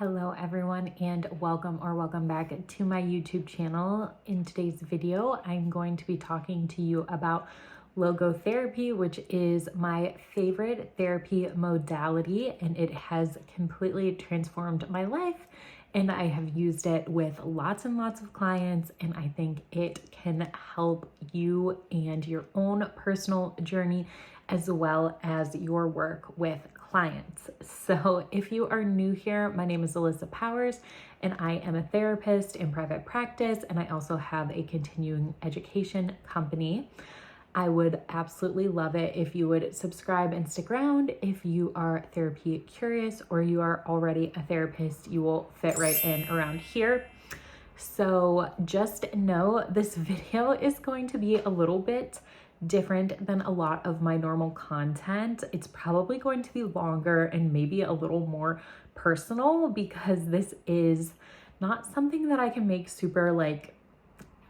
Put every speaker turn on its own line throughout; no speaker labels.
Hello everyone and welcome back to my YouTube channel. In today's video, I'm going to be talking to you about logotherapy, which is my favorite therapy modality, and it has completely transformed my life. And I have used it with lots and lots of clients, and I think it can help you and your own personal journey as well as your work with clients. So if you are new here, my name is Allyssa Powers and I am a therapist in private practice, and I also have a continuing education company. I would absolutely love it if you would subscribe and stick around. If you are therapy curious or you are already a therapist, you will fit right in around here. So just know this video is going to be a little bit different than a lot of my normal content. It's probably going to be longer and maybe a little more personal because this is not something that I can make super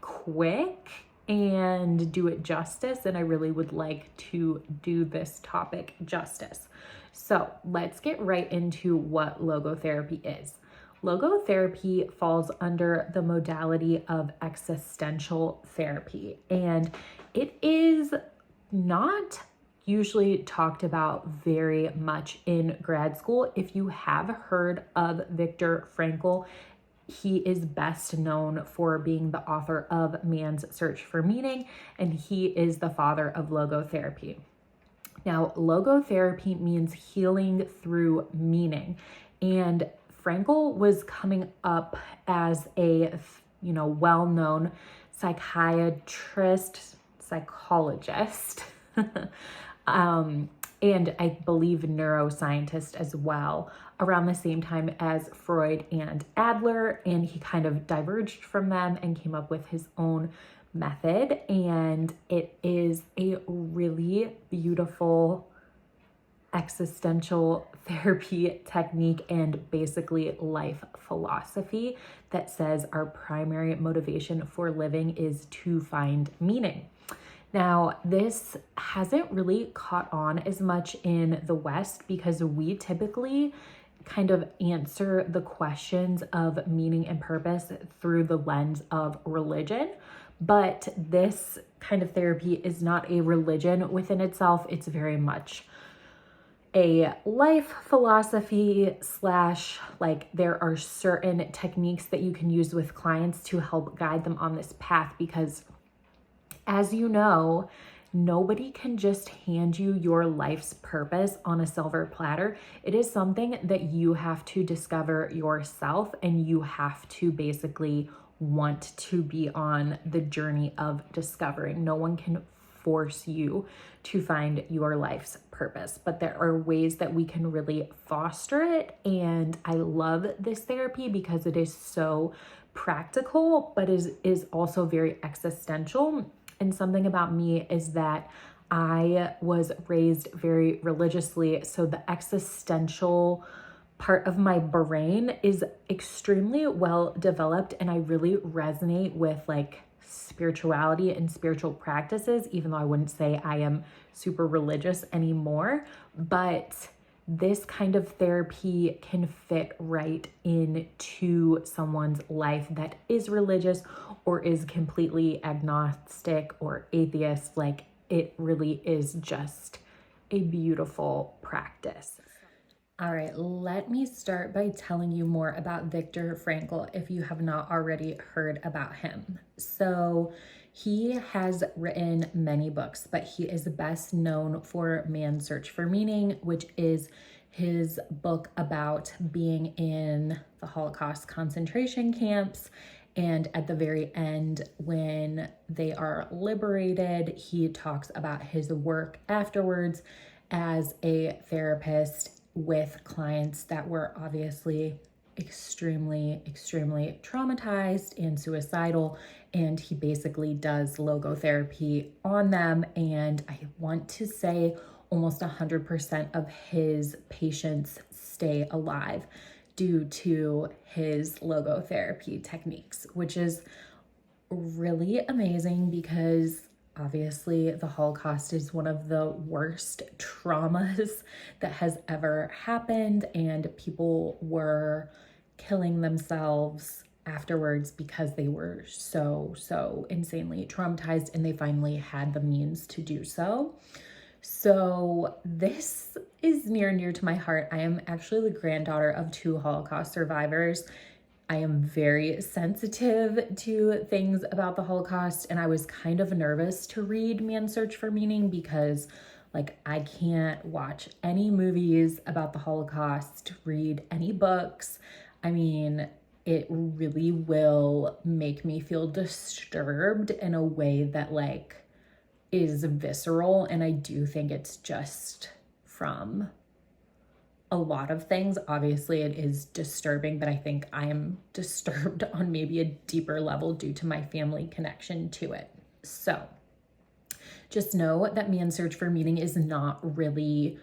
quick and do it justice, and I really would like to do this topic justice. So let's get right into what logotherapy is. Logotherapy falls under the modality of existential therapy, and it is not usually talked about very much in grad school. If you have heard of Viktor Frankl, he is best known for being the author of Man's Search for Meaning, and he is the father of logotherapy. Now, logotherapy means healing through meaning, and Frankl was coming up as a, well-known psychologist, and I believe neuroscientist as well, around the same time as Freud and Adler, and he kind of diverged from them and came up with his own method, and it is a really beautiful existential therapy technique and basically life philosophy that says our primary motivation for living is to find meaning. Now, this hasn't really caught on as much in the West because we typically kind of answer the questions of meaning and purpose through the lens of religion. But this kind of therapy is not a religion within itself. It's very much a life philosophy / there are certain techniques that you can use with clients to help guide them on this path, because as you know, nobody can just hand you your life's purpose on a silver platter. It is something that you have to discover yourself, and you have to basically want to be on the journey of discovering. No one can force you to find your life's purpose, but there are ways that we can really foster it. And I love this therapy because it is so practical, but is also very existential. And something about me is that I was raised very religiously, so the existential part of my brain is extremely well developed, and I really resonate with spirituality and spiritual practices, even though I wouldn't say I am super religious anymore. But this kind of therapy can fit right into someone's life that is religious or is completely agnostic or atheist. It really is just a beautiful practice. All right, let me start by telling you more about Viktor Frankl if you have not already heard about him. So he has written many books, but he is best known for Man's Search for Meaning, which is his book about being in the Holocaust concentration camps. And at the very end, when they are liberated, he talks about his work afterwards as a therapist with clients that were obviously extremely traumatized and suicidal. And he basically does logotherapy on them. And I want to say almost 100% of his patients stay alive due to his logotherapy techniques, which is really amazing because obviously the Holocaust is one of the worst traumas that has ever happened, and people were killing themselves afterwards because they were so insanely traumatized, and they finally had the means to do so. So this is near and dear to my heart. I am actually the granddaughter of 2 Holocaust survivors. I am very sensitive to things about the Holocaust, and I was kind of nervous to read Man's Search for Meaning because like I can't watch any movies about the Holocaust, read any books. I mean, it really will make me feel disturbed in a way that like is visceral, and I do think it's just from a lot of things. Obviously it is disturbing, but I think I am disturbed on maybe a deeper level due to my family connection to it. So just know that Man's Search for Meaning is not really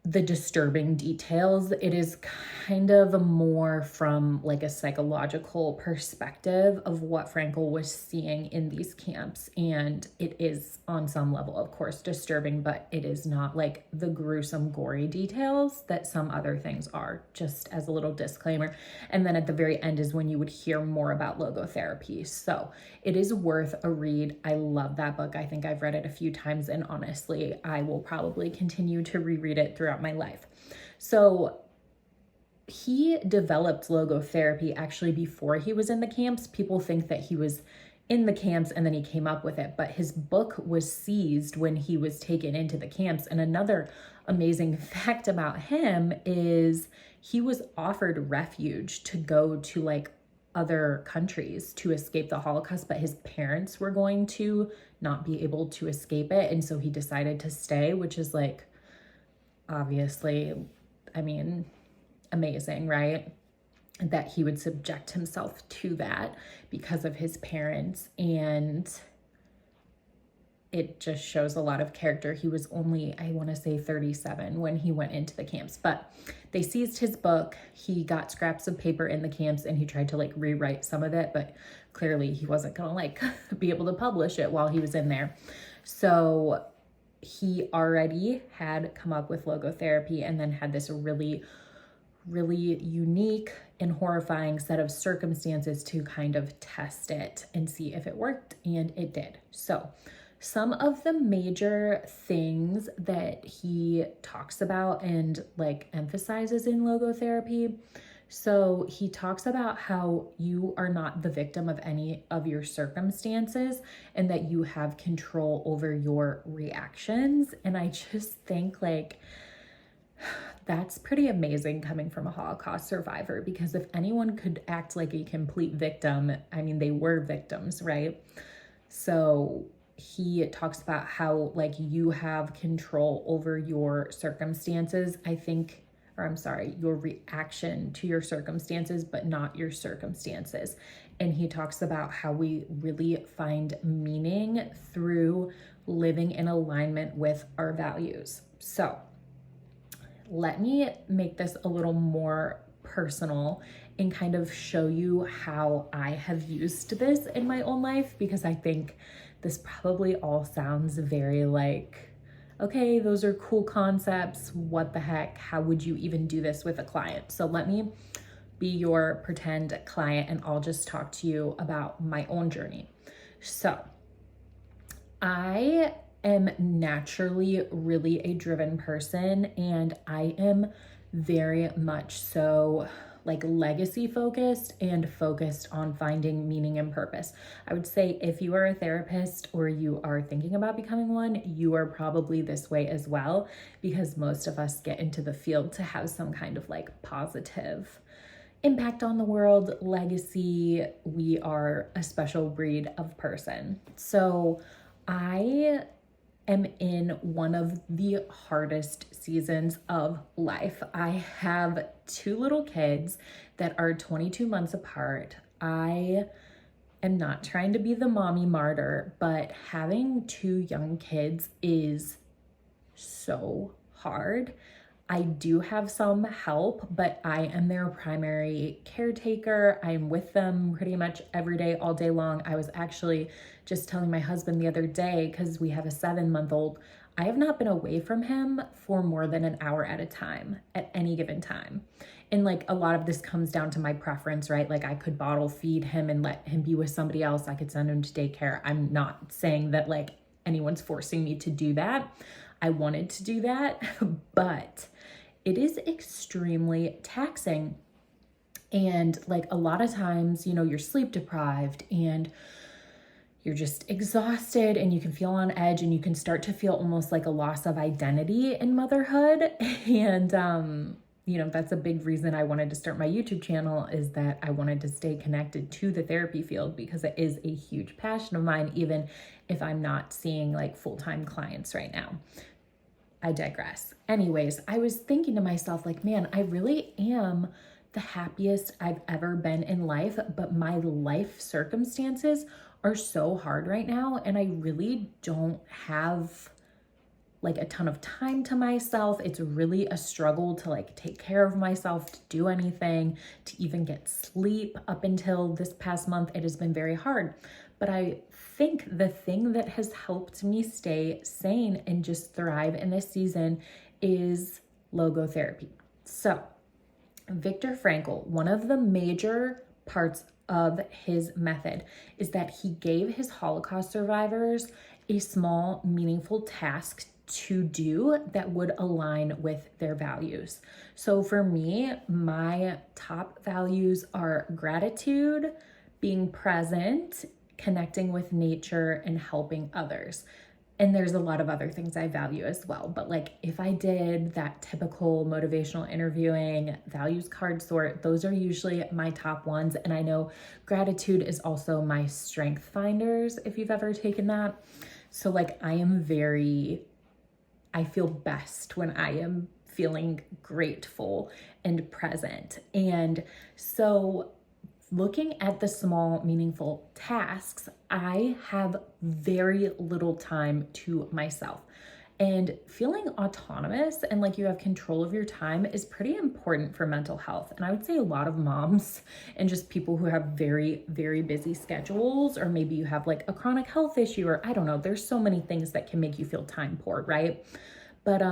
the disturbing details. It is kind of more from like a psychological perspective of what Frankl was seeing in these camps. And it is on some level, of course, disturbing, but it is not like the gruesome, gory details that some other things are, just as a little disclaimer. And then at the very end is when you would hear more about logotherapy. So it is worth a read. I love that book. I think I've read it a few times, and honestly, I will probably continue to reread it throughout my life. So he developed logotherapy actually before he was in the camps. People think that he was in the camps and then he came up with it, but his book was seized when he was taken into the camps. And another amazing fact about him is he was offered refuge to go to like other countries to escape the Holocaust, but his parents were going to not be able to escape it. And so he decided to stay, which is like, obviously, I mean, amazing, right? That he would subject himself to that because of his parents. And it just shows a lot of character. He was only, I want to say 37 when he went into the camps, but they seized his book. He got scraps of paper in the camps and he tried to like rewrite some of it, but clearly he wasn't going to like be able to publish it while he was in there. So he already had come up with logotherapy and then had this really unique and horrifying set of circumstances to kind of test it and see if it worked, and it did. So some of the major things that he talks about and like emphasizes in logotherapy. So he talks about how you are not the victim of any of your circumstances and that you have control over your reactions. And I just think like that's pretty amazing coming from a Holocaust survivor, because if anyone could act like a complete victim, I mean, they were victims, right? So he talks about how like you have control over your circumstances, your reaction to your circumstances, but not your circumstances. And he talks about how we really find meaning through living in alignment with our values. So let me make this a little more personal and kind of show you how I have used this in my own life, because I think this probably all sounds very like, okay, those are cool concepts. What the heck? How would you even do this with a client? So let me be your pretend client and I'll just talk to you about my own journey. So I am naturally really a driven person, and I am very much so like legacy focused and focused on finding meaning and purpose. I would say if you are a therapist or you are thinking about becoming one, you are probably this way as well, because most of us get into the field to have some kind of like positive impact on the world, legacy. We are a special breed of person. So I am in one of the hardest seasons of life. I have 2 little kids that are 22 months apart. I am not trying to be the mommy martyr, but having 2 young kids is so hard. I do have some help, but I am their primary caretaker. I'm with them pretty much every day, all day long. I was actually just telling my husband the other day, because we have a 7-month-old, I have not been away from him for more than an hour at a time at any given time. And like a lot of this comes down to my preference, right? Like I could bottle feed him and let him be with somebody else. I could send him to daycare. I'm not saying that like anyone's forcing me to do that. I wanted to do that, but it is extremely taxing. And like a lot of times, you know, you're sleep deprived and you're just exhausted and you can feel on edge and you can start to feel almost like a loss of identity in motherhood. And, you know, that's a big reason I wanted to start my YouTube channel, is that I wanted to stay connected to the therapy field because it is a huge passion of mine, even if I'm not seeing like full-time clients right now. I digress. Anyways, I was thinking to myself, like, man, I really am the happiest I've ever been in life, but my life circumstances are so hard right now, and I really don't have like a ton of time to myself. It's really a struggle to like take care of myself, to do anything, to even get sleep. Up until this past month, it has been very hard. But I think the thing that has helped me stay sane and just thrive in this season is logotherapy. So Viktor Frankl, one of the major parts of his method is that he gave his Holocaust survivors a small, meaningful task to do that would align with their values. So for me, my top values are gratitude, being present, connecting with nature, and helping others. And there's a lot of other things I value as well. But like if I did that typical motivational interviewing values card sort, those are usually my top ones. And I know gratitude is also my strength finders, if you've ever taken that. So like I feel best when I am feeling grateful and present. And so looking at the small, meaningful tasks, I have very little time to myself. And feeling autonomous and like you have control of your time is pretty important for mental health. And I would say a lot of moms and just people who have very, very busy schedules, or maybe you have like a chronic health issue, or I don't know, there's so many things that can make you feel time poor, right? But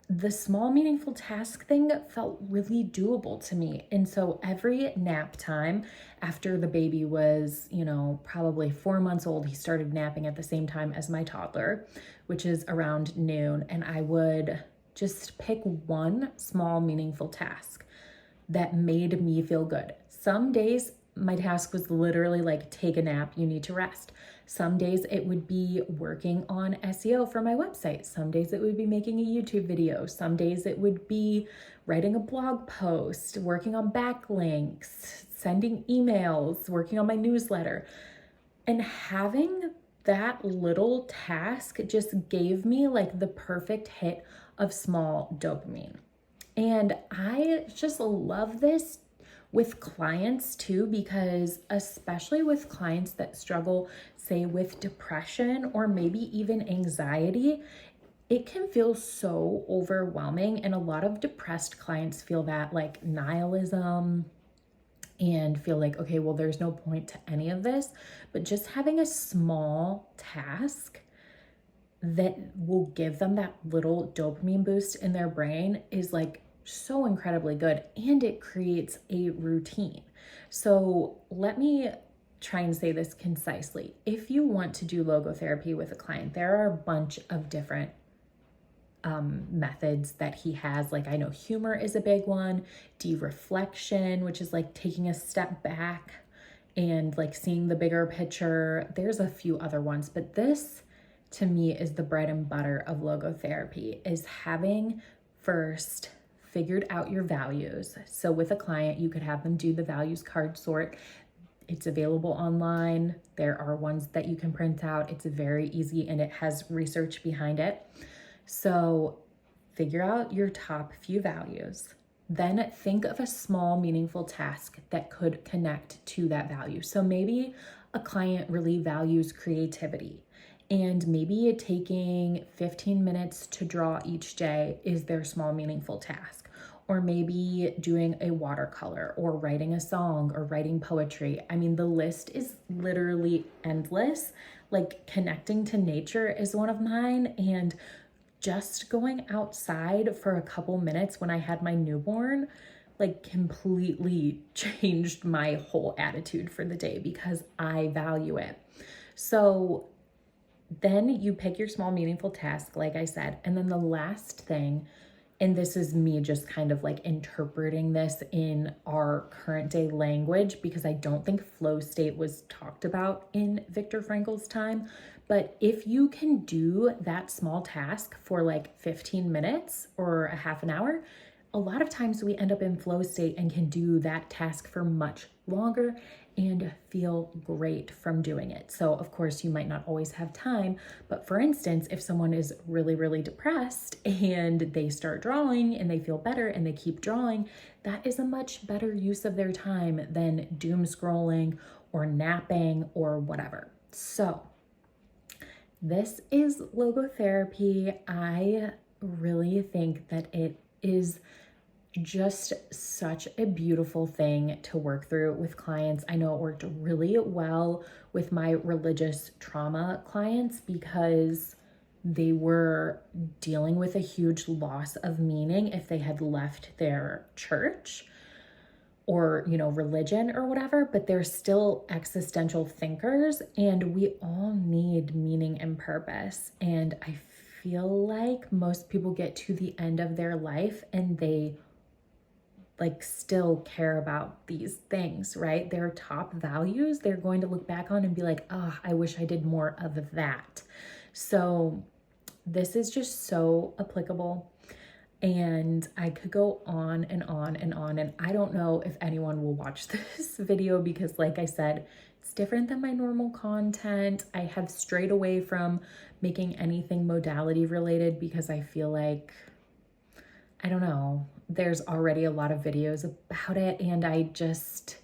the small meaningful task thing felt really doable to me. And so every nap time after the baby was, you know, probably 4 months old, he started napping at the same time as my toddler, which is around noon. And I would just pick one small meaningful task that made me feel good. Some days my task was literally like, take a nap, you need to rest. Some days it would be working on SEO for my website. Some days it would be making a YouTube video. Some days it would be writing a blog post, working on backlinks, sending emails, working on my newsletter. And having that little task just gave me like the perfect hit of small dopamine. And I just love this with clients too, because especially with clients that struggle, say with depression or maybe even anxiety, it can feel so overwhelming. And a lot of depressed clients feel that like nihilism and feel like, okay, well, there's no point to any of this. But just having a small task that will give them that little dopamine boost in their brain is like so incredibly good, and it creates a routine. So let me try and say this concisely. If you want to do logotherapy with a client, there are a bunch of different methods that he has. Like I know humor is a big one, de-reflection, which is like taking a step back and like seeing the bigger picture. There's a few other ones, but this to me is the bread and butter of logotherapy, is having first figured out your values. So with a client, you could have them do the values card sort. It's available online. There are ones that you can print out. It's very easy and it has research behind it. So figure out your top few values. Then think of a small, meaningful task that could connect to that value. So maybe a client really values creativity, and maybe taking 15 minutes to draw each day is their small, meaningful task. Or maybe doing a watercolor or writing a song or writing poetry. I mean, the list is literally endless. Like connecting to nature is one of mine, and just going outside for a couple minutes when I had my newborn like completely changed my whole attitude for the day because I value it. So then you pick your small meaningful task, like I said, and then the last thing, and this is me just kind of like interpreting this in our current day language because I don't think flow state was talked about in Viktor Frankl's time. But if you can do that small task for like 15 minutes or a half an hour, a lot of times we end up in flow state and can do that task for much longer and feel great from doing it. So of course you might not always have time, but for instance, if someone is really, really depressed and they start drawing and they feel better and they keep drawing, that is a much better use of their time than doom scrolling or napping or whatever. So this is logotherapy. I really think that it is just such a beautiful thing to work through with clients. I know it worked really well with my religious trauma clients because they were dealing with a huge loss of meaning if they had left their church or, religion or whatever, but they're still existential thinkers, and we all need meaning and purpose. And I feel like most people get to the end of their life and they still care about these things, right? Their top values, they're going to look back on and be like, oh, I wish I did more of that. So this is just so applicable. And I could go on and on and on. And I don't know if anyone will watch this video because, like I said, it's different than my normal content. I have strayed away from making anything modality related because I feel like, I don't know, there's already a lot of videos about it. And I just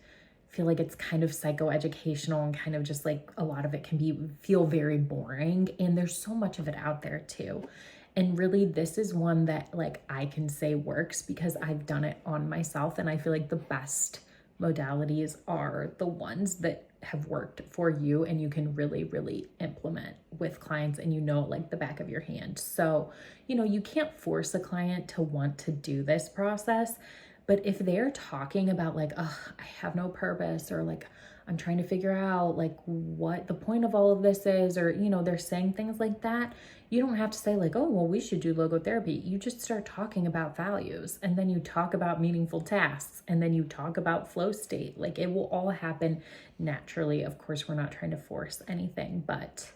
feel like it's kind of psychoeducational and kind of just like a lot of it can feel very boring. And there's so much of it out there too. And really, this is one that I can say works because I've done it on myself. And I feel like the best modalities are the ones that have worked for you and you can really, really implement with clients and the back of your hand. So, you can't force a client to want to do this process, but if they're talking about oh, I have no purpose, or I'm trying to figure out what the point of all of this is, or, they're saying things like that, you don't have to say oh, well, we should do logotherapy. You just start talking about values, and then you talk about meaningful tasks, and then you talk about flow state. It will all happen naturally. Of course, we're not trying to force anything, but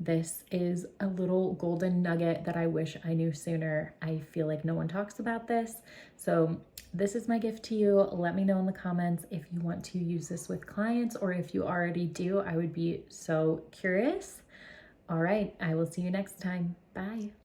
this is a little golden nugget that I wish I knew sooner. I feel like no one talks about this. So this is my gift to you. Let me know in the comments if you want to use this with clients, or if you already do. I would be so curious. All right, I will see you next time. Bye.